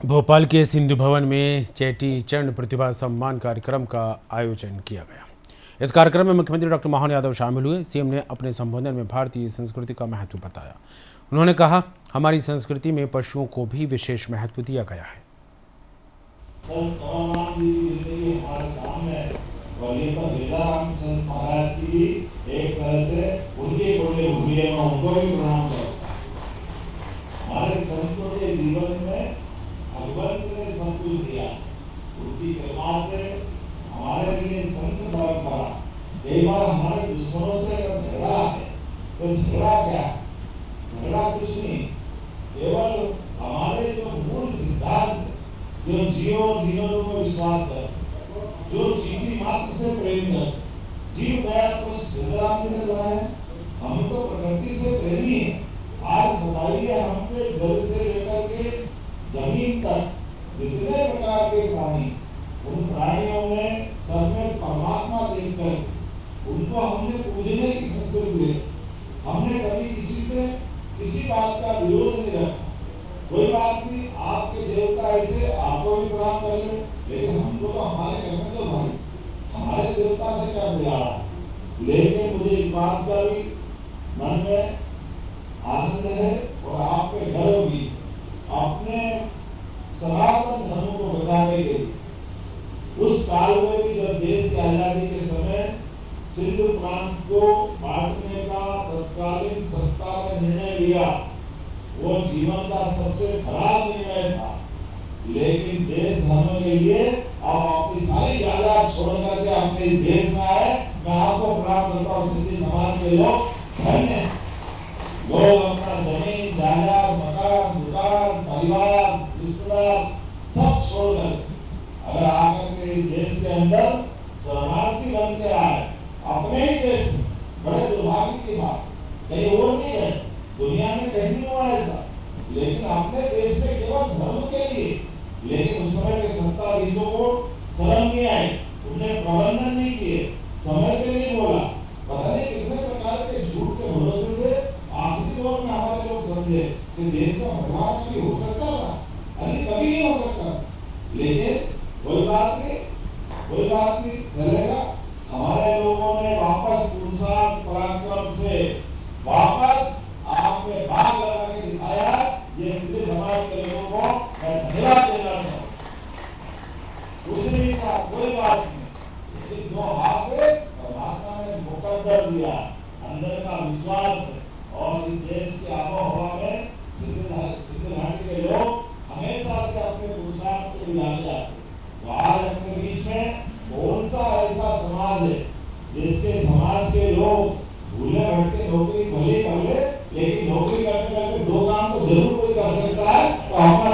भोपाल के सिंधु भवन में चेटी चंड प्रतिभा सम्मान कार्यक्रम का आयोजन किया गया। इस कार्यक्रम में मुख्यमंत्री डॉक्टर मोहन यादव शामिल हुए। सीएम ने अपने संबोधन में भारतीय संस्कृति का महत्व बताया। उन्होंने कहा, हमारी संस्कृति में पशुओं को भी विशेष महत्व दिया गया है। भगवान ने सब कुछ दिया, उनकी कृपा से हमारे लिए संत परंपरा। कई बार हमारे दुश्मनों से अगर झगड़ा है तो झगड़ा क्या है? झगड़ा कुछ नहीं, केवल हमारे जो मूल सिद्धांत, जो जीवों को विश्वास कर, जो जीवी मात्र से प्रेम कर, जीव दया को श्रीराम ने बनाया। हम तो प्रकृति से प्रेमी है। आज बताइए, हम पे जल से लेकर के जमीन तक जितने प्रकार के प्राणी, उन प्राणियों में सब में परमात्मा देखकर उनको हमने पूजने की संस्कृति है। हमने कभी किसी से किसी बात का विरोध नहीं रखा। कोई बात नहीं, आपके देवता ऐसे आपको भी प्रणाम कर ले, लेकिन हमको तो हमारे घर में तो भाई हमारे देवता से क्या बिगाड़ा। लेकिन मुझे इस बात का भी मन में आनंद है और आपके गर्व भी, अपने सनातन धर्म को बचाने के लिए उस काल में भी जब देश की आजादी के समय सिंधु प्रांत को बांटने का तत्कालीन सत्ता ने निर्णय लिया, वो जीवन का सबसे खराब निर्णय था। लेकिन देश धर्म के लिए अब अपनी सारी जायदाद छोड़ करके अपने इस देश में आए। मैं आपको प्रणाम करता हूँ। सिंधी समाज के लोग धन्य लोग अपना जमीन, जायदाद, मकान, दुकान, परिवार, रिश्तेदार सब छोड़कर अगर आकर के इस देश के अंदर शरणार्थी बन के आए, अपने ही देश में, बड़े दुर्भाग्य की बात, कहीं और नहीं है, दुनिया में कहीं नहीं हुआ ऐसा। लेकिन अपने देश से केवल धर्म के लिए, लेकिन उस समय के सत्ताधीशों को शर्म नहीं आई, उन्हें प्रबंधन नहीं किए, समय पे नहीं बोला। पता नहीं कितने प्रकार के झूठ के भरोसे से आखिरी दौर में हमारे लोग समझे कि देश का बदलाव कभी हो सकता था, अरे कभी नहीं हो सकता। लेकिन कोई बात नहीं, चलेगा। हमारे लोगों ने वापस पुरुषार्थ पराक्रम से वापस आप में भाग लगा के दिखाया। ये सिंधी समाज के लोगों को मैं धन्यवाद देना चाहूँ। कुछ नहीं था, कोई बात नहीं, लेकिन जो हाथ से परमात्मा ने मुकद्दर दिया, अंदर का विश्वास है। और इस देश की आबोहवा में सिंध घाटी के लोग हमेशा से अपने पुरुषार्थ को जाने जाते। तो आज अपने बीच में कौन सा ऐसा समाज है जिसके समाज के लोग भूले भटके नौकरी भले कर ले, लेकिन नौकरी करते करते दो काम तो जरूर कोई कर सकता है। तो हमारा